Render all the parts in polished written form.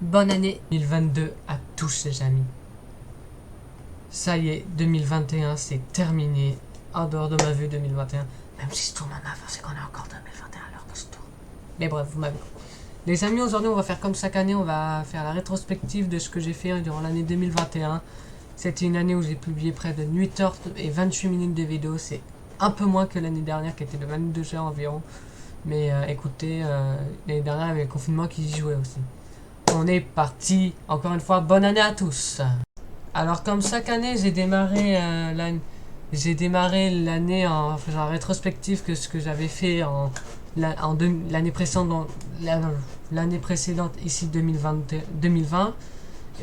Bonne année 2022 à tous les amis. Ça y est, 2021 c'est terminé. En dehors de ma vue 2021. Même si je tourne en avant, c'est qu'on est encore 2021 à l'heure que je tourne. Mais bref, vous m'avez compris. Les amis, aujourd'hui on va faire comme chaque année, on va faire la rétrospective de ce que j'ai fait durant l'année 2021. C'était une année où j'ai publié près de 8 heures et 28 minutes de vidéos. C'est un peu moins que l'année dernière qui était de 22 heures environ. Mais écoutez, l'année dernière il y avait le confinement qui y jouait aussi. On est parti. Encore une fois, bonne année à tous. Alors comme chaque année, j'ai démarré l'année en faisant rétrospective que ce que j'avais fait l'année précédente, l'année précédente ici 2020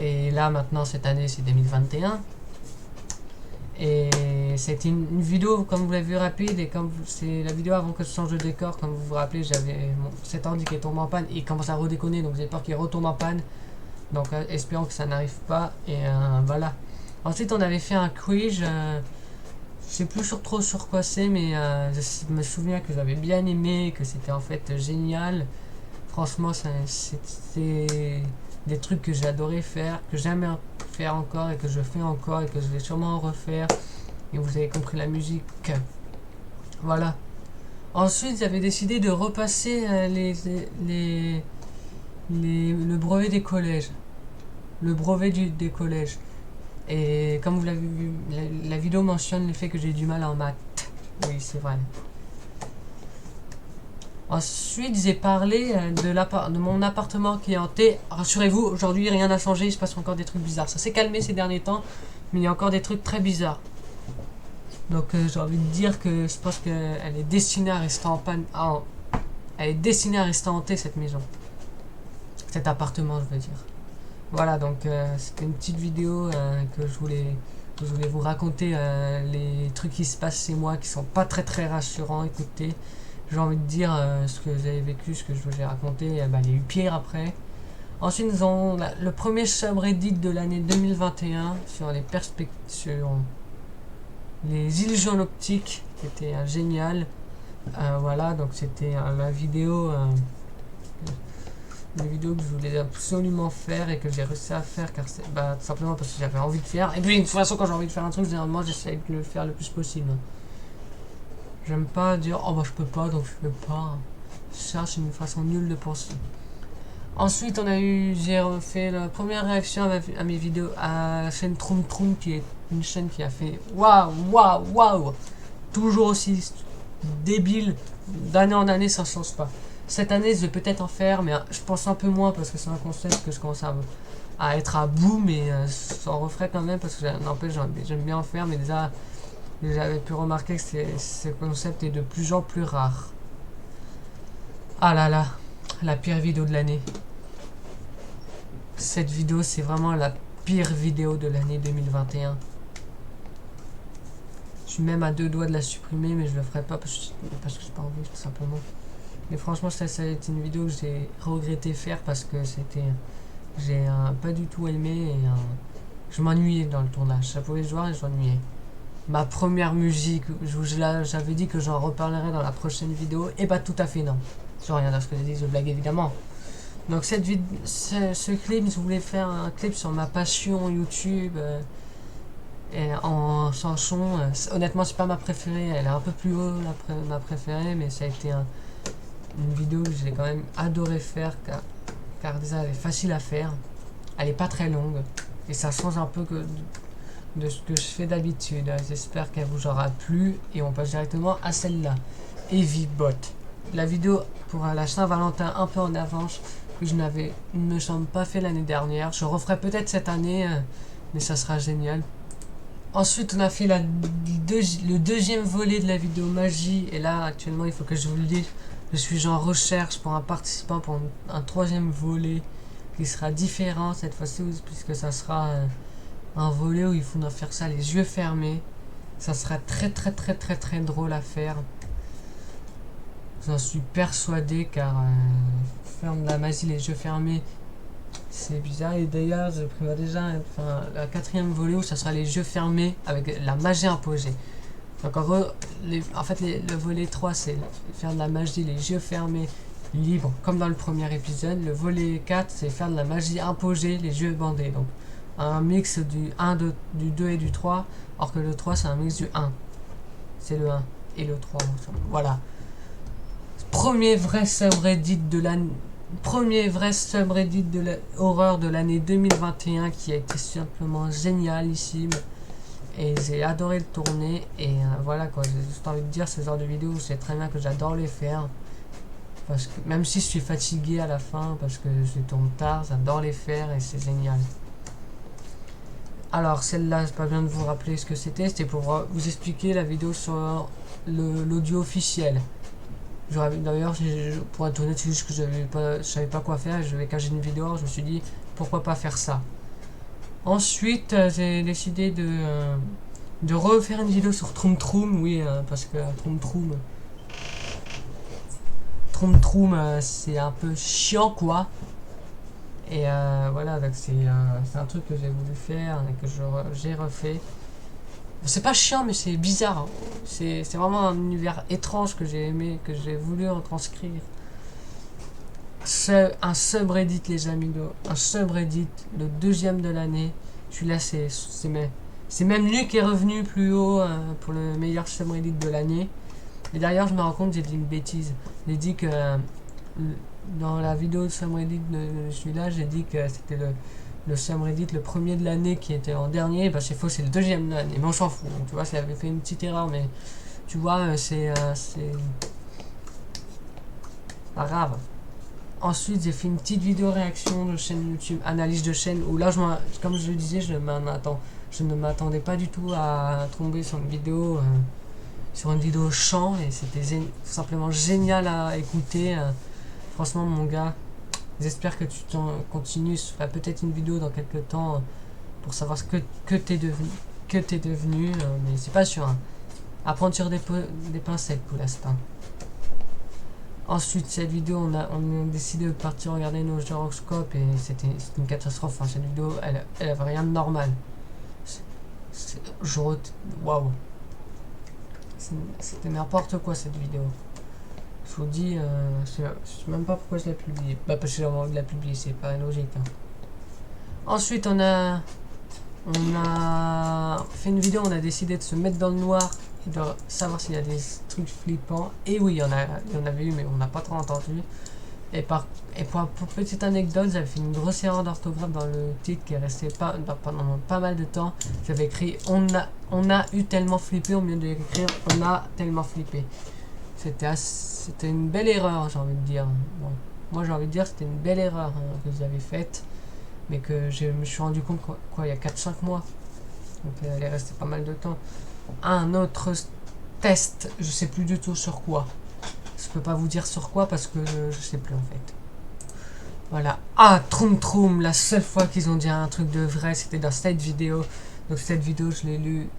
et là maintenant cette année c'est 2021. Et c'était une vidéo, comme vous l'avez vu, rapide. Et comme c'est la vidéo avant que je change de décor, comme vous vous rappelez, j'avais cet ordi qui est tombé en panne. Il commence à redéconner, donc j'ai peur qu'il retombe en panne. Donc espérons que ça n'arrive pas. Et voilà. Ensuite, on avait fait un quiz. Je sais plus trop sur quoi c'est, mais je me souviens que j'avais bien aimé, que c'était en fait génial. Franchement, c'était des trucs que j'adorais faire, que j'aime faire encore et que je fais encore et que je vais sûrement refaire. Et vous avez compris la musique. Voilà. Ensuite, j'avais décidé de repasser le brevet des collèges. Le brevet des collèges. Et comme vous l'avez vu, la vidéo mentionne le fait que j'ai du mal en maths. Oui, c'est vrai. Ensuite, j'ai parlé de mon appartement qui est hanté. Rassurez-vous, aujourd'hui, rien n'a changé, il se passe encore des trucs bizarres. Ça s'est calmé ces derniers temps, mais il y a encore des trucs très bizarres. Donc, j'ai envie de dire que je pense qu'elle est destinée à rester en panne. Elle est destinée à rester hantée, cette maison. Cet appartement, je veux dire. Voilà, donc c'était une petite vidéo que je voulais vous raconter les trucs qui se passent chez moi qui sont pas très rassurants. Écoutez, j'ai envie de dire ce que vous avez vécu, ce que je vous ai raconté, il y a eu pire après. Ensuite, nous avons le premier subreddit de l'année 2021 sur les perspectives, sur les illusions optiques, qui était génial. Voilà, donc c'était la vidéo que je voulais absolument faire et que j'ai réussi à faire car c'est tout simplement parce que j'avais envie de faire. Et puis de toute façon, quand j'ai envie de faire un truc, généralement j'essaie de le faire le plus possible. J'aime pas dire oh bah je peux pas donc je peux pas. Ça c'est une façon nulle de penser. Ensuite j'ai refait la première réaction à mes vidéos à la chaîne Troum Troum, qui est une chaîne qui a fait waouh toujours aussi débile, d'année en année ça change pas. Cette année je vais peut-être en faire, mais je pense un peu moins parce que c'est un concept que je commence à être à bout, mais j'en referai quand même parce que n'empêche j'aime bien en faire, mais déjà j'avais pu remarquer que ce concept est de plus en plus rare. Ah là là, la pire vidéo de l'année. Cette vidéo, c'est vraiment la pire vidéo de l'année 2021. Je suis même à deux doigts de la supprimer, mais je le ferai pas parce que j'ai pas envie, tout simplement. Mais franchement, ça a été une vidéo que j'ai regretté faire parce que j'ai pas du tout aimé et je m'ennuyais dans le tournage. Ça pouvait se voir et je m'ennuyais. Ma première musique, j'avais dit que j'en reparlerai dans la prochaine vidéo, et pas tout à fait non. Sans rien à ce que j'ai dit, je blague évidemment. Donc ce clip, je voulais faire un clip sur ma passion YouTube en chanson. Honnêtement, c'est pas ma préférée, elle est un peu plus haut ma préférée, mais ça a été une vidéo que j'ai quand même adoré faire car déjà elle est facile à faire, elle est pas très longue et ça change un peu de ce que je fais d'habitude. J'espère qu'elle vous aura plu et on passe directement à celle-là. Heavy Bot. La vidéo pour la Saint-Valentin un peu en avance que je n'avais, me semble, pas fait l'année dernière. Je referai peut-être cette année, mais ça sera génial. Ensuite, on a fait le deuxième volet de la vidéo magie. Et là, actuellement, il faut que je vous le dise, je suis en recherche pour un participant pour un troisième volet qui sera différent cette fois-ci, puisque ça sera un volet où il faudra faire ça les yeux fermés. Ça sera très drôle à faire. J'en suis persuadé car faire de la magie les yeux fermés, c'est bizarre. Et d'ailleurs, je prévois déjà la quatrième volet où ça sera les yeux fermés avec la magie imposée. Donc en gros, le volet 3 c'est faire de la magie les yeux fermés libre, comme dans le premier épisode. Le volet 4, c'est faire de la magie imposée, les yeux bandés. Donc, un mix du 1, du 2 et du 3, alors que le 3, c'est un mix du 1. C'est le 1 et le 3 ensemble. Voilà. Premier vrai subreddit de l'année. Premier vrai subreddit de l'horreur de l'année 2021 qui a été simplement génialissime. Et j'ai adoré le tourner. Et voilà quoi, j'ai juste envie de dire, ce genre de vidéos, c'est très bien que j'adore les faire. Parce que même si je suis fatigué à la fin, parce que je tourne tard, j'adore les faire et c'est génial. Alors celle-là, j'ai pas besoin de vous rappeler ce que c'était. C'était pour vous expliquer la vidéo sur l'audio officiel. D'ailleurs, pour être honnête, c'est juste que je savais pas quoi faire. Je vais cacher une vidéo. Je me suis dit pourquoi pas faire ça. Ensuite, j'ai décidé de refaire une vidéo sur Troom Troom. Oui, parce que Troom Troom, c'est un peu chiant quoi. Et voilà, donc c'est un truc que j'ai voulu faire et que j'ai refait. C'est pas chiant, mais c'est bizarre. Hein. C'est vraiment un univers étrange que j'ai aimé, que j'ai voulu retranscrire. Un subreddit, les amis, un subreddit, le 2e de l'année. Celui-là, c'est même lui qui est revenu plus haut pour le meilleur subreddit de l'année. Et d'ailleurs, je me rends compte, j'ai dit une bêtise. J'ai dit que dans la vidéo de subreddit de celui-là, j'ai dit que c'était le subreddit le premier de l'année qui était en dernier. Bah c'est faux, c'est le 2e de l'année, mais on s'en fout. Donc, tu vois, ça avait fait une petite erreur, mais tu vois, c'est pas grave. Ensuite, j'ai fait une petite vidéo réaction de chaîne YouTube, analyse de chaîne, où là, comme je le disais, je ne m'attendais pas du tout à tomber sur une vidéo chant, et c'était simplement génial à écouter. Franchement, mon gars, j'espère que tu continues. Je ferai peut-être une vidéo dans quelques temps pour savoir ce que t'es devenu, mais c'est pas sûr. Hein. À prendre sur des pincettes pour l'instant. Ensuite, cette vidéo, on a décidé de partir regarder nos gyroscopes et c'était une catastrophe. Enfin, cette vidéo, elle avait rien de normal. Waouh. C'était n'importe quoi cette vidéo. Je vous dis, je sais même pas pourquoi je l'ai publiée. Bah, parce que j'ai envie de la publier, c'est pas logique. Hein. Ensuite, on a fait une vidéo, on a décidé de se mettre dans le noir et de savoir s'il y a des trucs flippants. Et oui, il y en avait eu, mais on n'a pas trop entendu. Et pour petite anecdote, j'avais fait une grosse erreur d'orthographe dans le titre qui est resté pendant pas mal de temps. J'avais écrit on a eu tellement flippé au mieux d'écrire on a tellement flippé. C'était une belle erreur, j'ai envie de dire. Bon, moi, j'ai envie de dire c'était une belle erreur que j'avais faite, mais que je me suis rendu compte il y a 4-5 mois. Donc, elle est restée pas mal de temps. Un autre test, je sais plus du tout sur quoi. Je peux pas vous dire sur quoi parce que je sais plus en fait. Voilà. Ah, Troom Troom, la seule fois qu'ils ont dit un truc de vrai, c'était dans cette vidéo. Donc cette vidéo, je l'ai lu.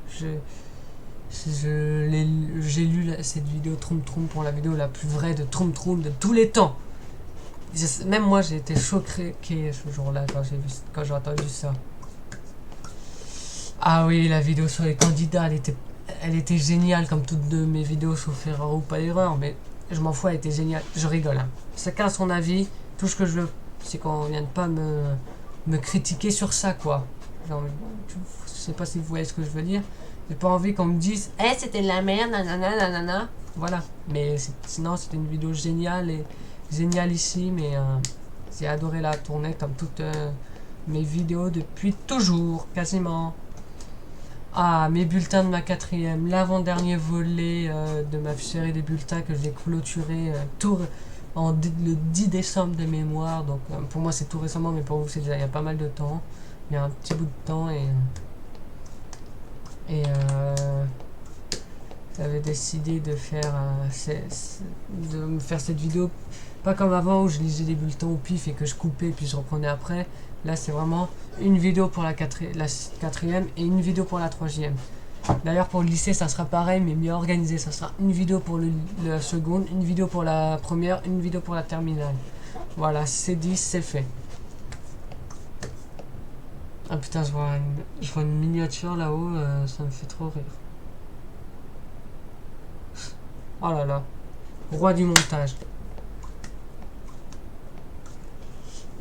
J'ai lu cette vidéo Troom Troom pour la vidéo la plus vraie de Troom Troom de tous les temps. Même moi, j'ai été choqué ce jour-là quand j'ai entendu ça. Ah oui, la vidéo sur les candidats, elle était géniale comme toutes mes vidéos sauf erreur ou pas erreur, mais je m'en fous, elle était géniale. Je rigole. Hein. Chacun a son avis. Tout ce que je veux, c'est qu'on vienne pas me critiquer sur ça, quoi. Genre, je sais pas si vous voyez ce que je veux dire. J'ai pas envie qu'on me dise « Eh, c'était de la merde, nanana, nanana. » Voilà. Mais sinon, c'était une vidéo géniale et génialissime et j'ai adoré la tourner comme toutes mes vidéos depuis toujours, quasiment. Ah, mes bulletins de ma 4e, l'avant-dernier volet de ma série des bulletins que j'ai clôturé le 10 décembre de mémoire. Donc pour moi c'est tout récemment, mais pour vous c'est déjà il y a pas mal de temps. Il y a un petit bout de temps et j'avais décidé de me faire cette vidéo. Pas comme avant où je lisais des bulletins au pif et que je coupais puis je reprenais après. Là, c'est vraiment une vidéo pour la 4e et une vidéo pour la 3e. D'ailleurs, pour le lycée, ça sera pareil, mais mieux organisé. Ça sera une vidéo pour la seconde, une vidéo pour la première, une vidéo pour la terminale. Voilà, c'est dit, c'est fait. Ah putain, je vois une miniature là-haut, ça me fait trop rire. Oh là là, roi du montage.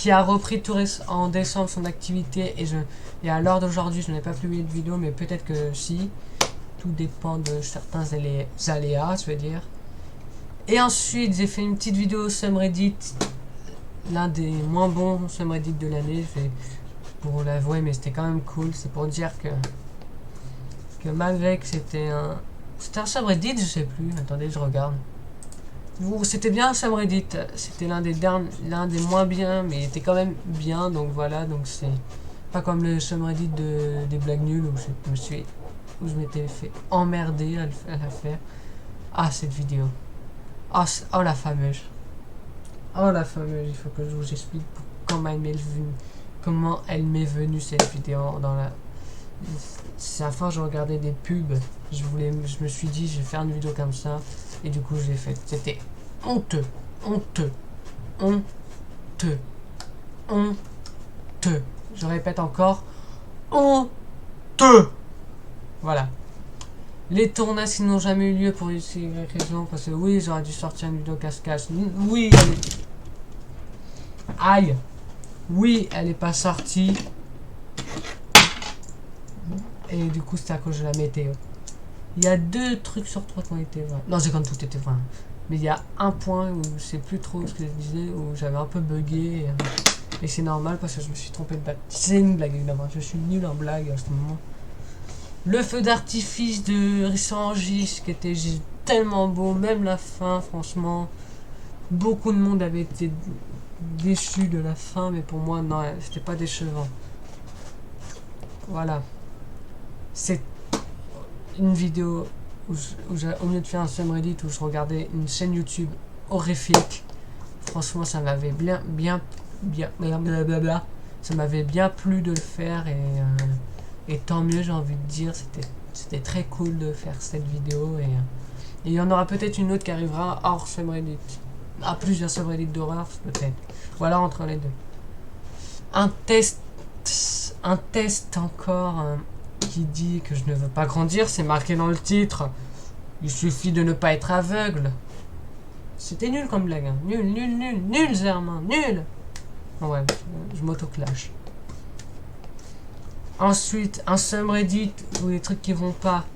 qui a repris en décembre son activité et à l'heure d'aujourd'hui je n'ai pas publié de vidéo, mais peut-être que si. Tout dépend de certains aléas, je veux dire. Et ensuite j'ai fait une petite vidéo subreddit, l'un des moins bons subreddit de l'année, pour l'avouer, mais c'était quand même cool. C'est pour dire que malgré que c'était un subreddit, je sais plus, attendez je regarde. C'était bien un subreddit, c'était l'un des moins bien, mais il était quand même bien, donc voilà, donc c'est pas comme le subreddit des blagues nulles où je m'étais fait emmerder à la faire. Ah, cette vidéo. Oh, oh, la fameuse. Oh, la fameuse. Il faut que je vous explique comment elle m'est venue cette vidéo. C'est à force, je regardais des pubs. Je me suis dit, je vais faire une vidéo comme ça. Et du coup, je l'ai faite. C'était honteux. Honteux. Honteux. Honteux. Je répète encore. Honteux. Voilà. Les tournages qui n'ont jamais eu lieu pour X raison, parce que oui, j'aurais dû sortir une vidéo casse-casse. Oui, aïe. Oui, elle est pas sortie. Et du coup, c'était à cause de la météo. Il y a 2 trucs sur 3 qui ont été vrais. Non, c'est quand tout était vrai. Mais il y a un point où je sais plus trop ce que je disais, où j'avais un peu bugué. Et c'est normal parce que je me suis trompé de blague. C'est une blague, évidemment. Je suis nul en blague à ce moment. Le feu d'artifice de Rissangis qui était tellement beau, même la fin, franchement. Beaucoup de monde avait été déçu de la fin, mais pour moi, non, c'était pas décevant. Voilà. C'est une vidéo où au lieu de faire un subreddit où je regardais une chaîne YouTube horrifique, franchement, ça m'avait blablabla. Ça m'avait bien plu de le faire et tant mieux, j'ai envie de dire, c'était très cool de faire cette vidéo et il y en aura peut-être une autre qui arrivera hors subreddit, à plusieurs subreddits d'horreur peut-être, ou alors entre les deux. Un test encore qui dit que je ne veux pas grandir, c'est marqué dans le titre. Il suffit de ne pas être aveugle. C'était nul comme blague, hein. Nul Zermain, nul. Ouais, je m'auto-clash. Ensuite, un subreddit ou des trucs qui vont pas.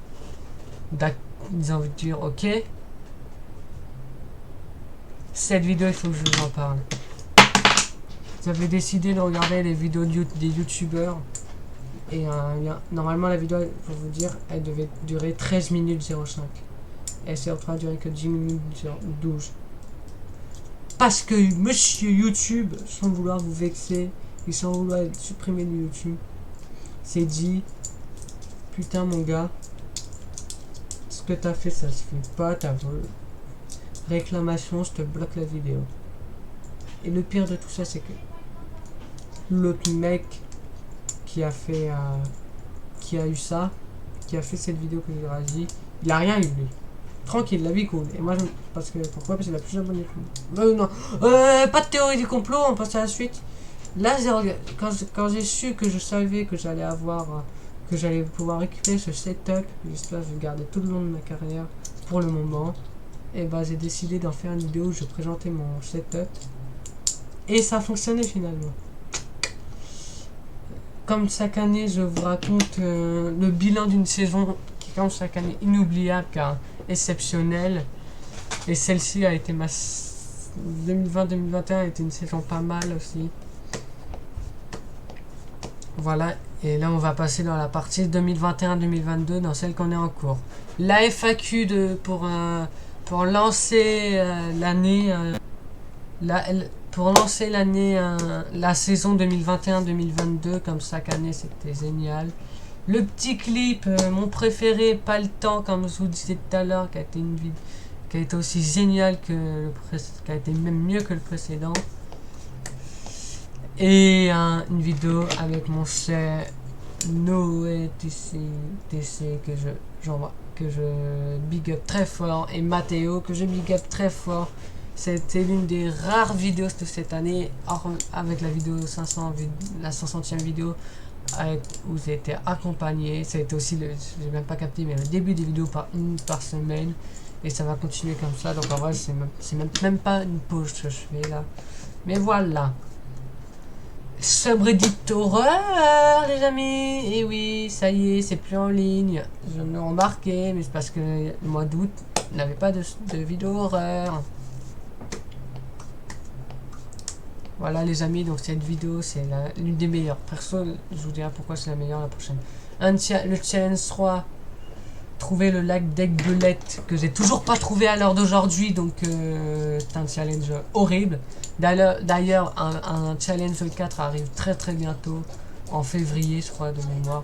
Ils ont envie de dire ok. Cette vidéo, il faut que je vous en parle. J'avais décidé de regarder les vidéos des youtubeurs. Et normalement, la vidéo, pour vous dire, elle devait durer 13 minutes 05. Et elle s'est retrouvée à durer que 10 minutes 12. Parce que monsieur YouTube, sans vouloir vous vexer, et sans vouloir supprimer de YouTube, s'est dit putain mon gars, ce que t'as fait ça se fait pas, t'as réclamation, je te bloque la vidéo. Et le pire de tout ça, c'est que l'autre mec qui a fait qui a eu ça, qui a fait cette vidéo que j'ai réagi, il a rien eu lui. Tranquille, la vie cool. Et moi, pourquoi? Parce qu'il a plus abonné que moi. Non, pas de théorie du complot, on passe à la suite. Là, quand j'ai su que je savais que j'allais que j'allais pouvoir récupérer ce setup, j'espère que je vais le garder tout le long de ma carrière pour le moment, et bah j'ai décidé d'en faire une vidéo où je présentais mon setup. Et ça a fonctionné finalement. Comme chaque année, je vous raconte le bilan d'une saison qui est comme chaque année inoubliable car exceptionnelle. Et celle-ci a été 2020-2021 a été une saison pas mal aussi. Voilà, et là on va passer dans la partie 2021-2022, dans celle qu'on est en cours. La FAQ pour lancer l'année, la saison 2021-2022, comme chaque année c'était génial. Le petit clip, mon préféré, pas le temps, comme je vous disais tout à l'heure, qui a été aussi génial que qui a été même mieux que le précédent. Et une vidéo avec mon cher Noé TC que je big up très fort, et Mathéo que je big up très fort. C'était l'une des rares vidéos de cette année, avec la vidéo 500, la 500e vidéo où j'ai été accompagné. Ça a été aussi, j'ai même pas capté, mais le début des vidéos par semaine, et ça va continuer comme ça. Donc en vrai, c'est même pas une pause que je fais là. Mais voilà. subreddit horreur, les amis. Et oui, ça y est, c'est plus en ligne. Je l'ai remarqué, mais c'est parce que le mois d'août n'avait pas de vidéo horreur. Voilà les amis, donc cette vidéo c'est l'une des meilleures. Perso, je vous dirai pourquoi c'est la meilleure la prochaine. Le challenge 3, trouver le lac d'Aigbelette, que j'ai toujours pas trouvé à l'heure d'aujourd'hui, donc c'est un challenge horrible. D'ailleurs, un challenge 4 arrive très très bientôt, en février je crois de mémoire.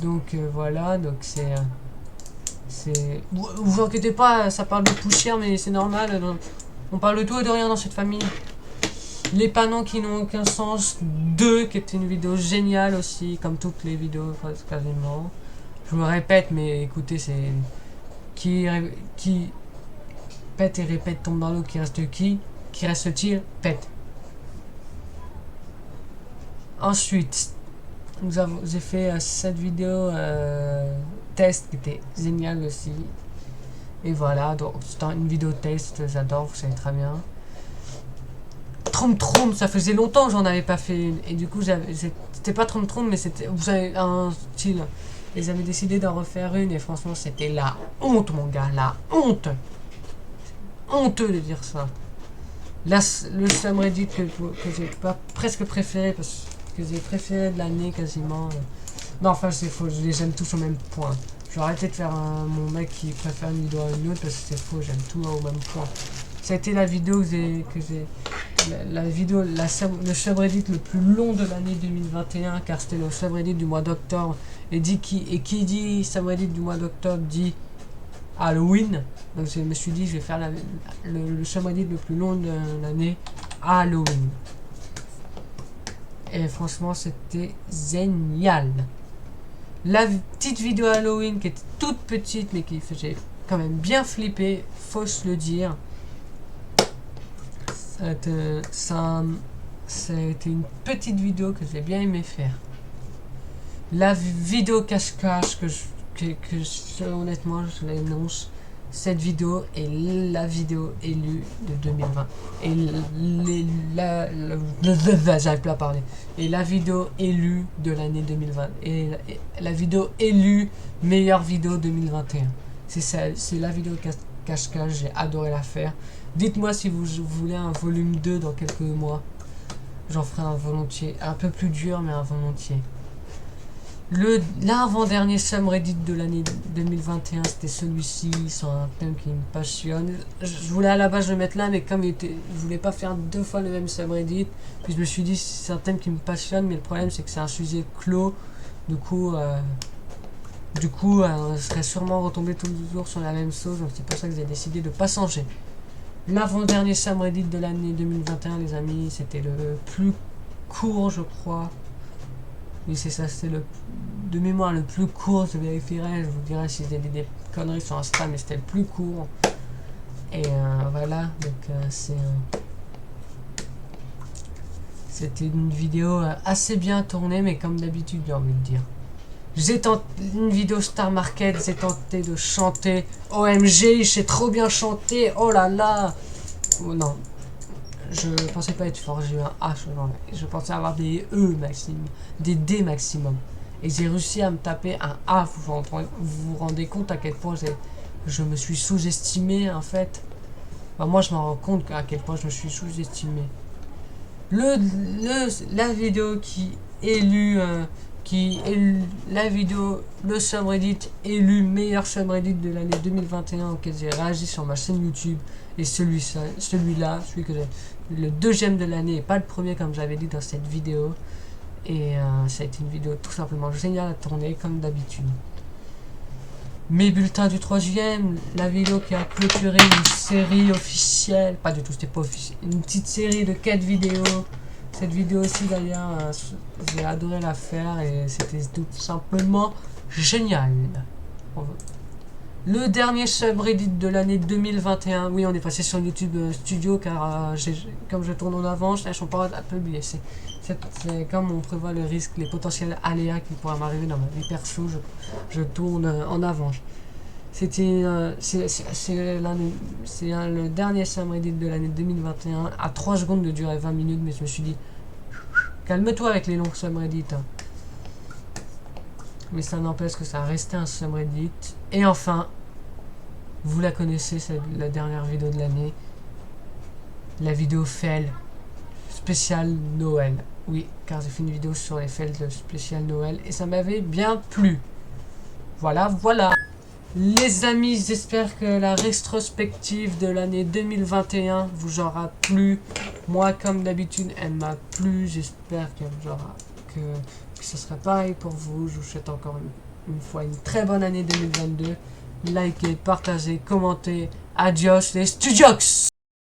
Donc voilà, donc c'est... Vous inquiétez pas, ça parle de poussière, mais c'est normal. On parle de tout et de rien dans cette famille. Les panneaux qui n'ont aucun sens. 2, qui était une vidéo géniale aussi, comme toutes les vidéos quasiment. Je me répète, mais écoutez, c'est... Qui pète et répète tombe dans l'eau, qui reste qui reste-t-il? Pète. Ensuite, j'ai fait cette vidéo test qui était génial aussi. Et voilà, donc c'est une vidéo test, j'adore, vous savez très bien. Troum, ça faisait longtemps que j'en avais pas fait une. Et du coup, c'était pas Troum, mais c'était, vous savez, un style. Et j'avais décidé d'en refaire une, et franchement, c'était la honte, mon gars, la honte. Honteux de dire ça. Là, le subreddit que j'ai pas presque préféré, parce que j'ai préféré de l'année quasiment. Non, enfin, c'est faux, je les aime tous au même point. Je vais arrêter de faire mon mec qui préfère une vidéo à une autre, parce que c'est faux, j'aime tout au même point. Ça a été la vidéo le subreddit le plus long de l'année 2021, car c'était le subreddit du mois d'octobre. Et qui dit subreddit du mois d'octobre dit Halloween. Donc je me suis dit, je vais faire le subreddit le plus long de l'année, Halloween. Et franchement, c'était génial. La petite vidéo Halloween qui était toute petite, mais qui faisait quand même bien flipper, faut se le dire. C'était une petite vidéo que j'ai bien aimé faire. La vidéo cache-cache honnêtement, je l'annonce, cette vidéo est la vidéo élue de 2020. Et j'arrive plus à parler. Et la vidéo élue de l'année 2020. Et la vidéo élue meilleure vidéo 2021. C'est la vidéo cache-cache, j'ai adoré la faire. Dites-moi si vous voulez un volume 2 dans quelques mois. J'en ferai un volontiers. Un peu plus dur, mais un volontiers. L'avant-dernier subreddit de l'année 2021, c'était celui-ci, c'est un thème qui me passionne. Je voulais à la base le mettre là, mais comme je voulais pas faire 2 fois le même subreddit, puis je me suis dit c'est un thème qui me passionne, mais le problème c'est que c'est un sujet clos. Du coup, je serais sûrement retombé toujours sur la même chose, donc c'est pour ça que j'ai décidé de pas changer. L'avant-dernier subreddit de l'année 2021, les amis, c'était le plus court, je crois. Oui, c'est ça, c'est de mémoire le plus court. Je vérifierai, je vous dirai si j'ai des conneries sur Insta, mais c'était le plus court. Et voilà, donc c'était une vidéo assez bien tournée, mais comme d'habitude, j'ai envie de dire. J'ai tenté une vidéo Star Market, j'ai tenté de chanter. OMG, j'ai trop bien chanté, oh là là. Oh non. Je pensais pas être fort, j'ai eu un H, je pensais avoir des E maximum, des D maximum. Et j'ai réussi à me taper un A, vous vous rendez compte à quel point je me suis sous-estimé en fait. Enfin, moi je me rends compte à quel point je me suis sous-estimé. La vidéo la vidéo, le subreddit élu meilleur subreddit de l'année 2021 auquel j'ai réagi sur ma chaîne YouTube. Et celui-là, celui que j'ai, le deuxième de l'année et pas le premier comme j'avais dit dans cette vidéo. Et ça a été une vidéo tout simplement géniale à tourner comme d'habitude. Mes bulletins du 3e, la vidéo qui a clôturé une série officielle, pas du tout, c'était pas officiel, une petite série de 4 vidéos. Cette vidéo aussi d'ailleurs, j'ai adoré la faire et c'était tout simplement génial. Le dernier subreddit de l'année 2021, oui on est passé sur YouTube Studio car comme je tourne en avance, elles sont pas à publier. C'est comme on prévoit le risque, les potentiels aléas qui pourraient m'arriver dans ma vie perso, je tourne en avance. C'était le dernier subreddit de l'année 2021 à 3 secondes de durer 20 minutes, mais je me suis dit calme-toi avec les longs subreddits, hein. Mais ça n'empêche que ça a resté un subreddit. Et enfin, vous la connaissez, c'est la dernière vidéo de l'année, la vidéo fail spécial Noël. Oui, car j'ai fait une vidéo sur les fails de spécial Noël et ça m'avait bien plu. Voilà. Les amis, j'espère que la rétrospective de l'année 2021 vous aura plu. Moi, comme d'habitude, elle m'a plu. J'espère que ce sera pareil pour vous. Je vous souhaite encore une fois une très bonne année 2022. Likez, partagez, commentez. Adios les studios!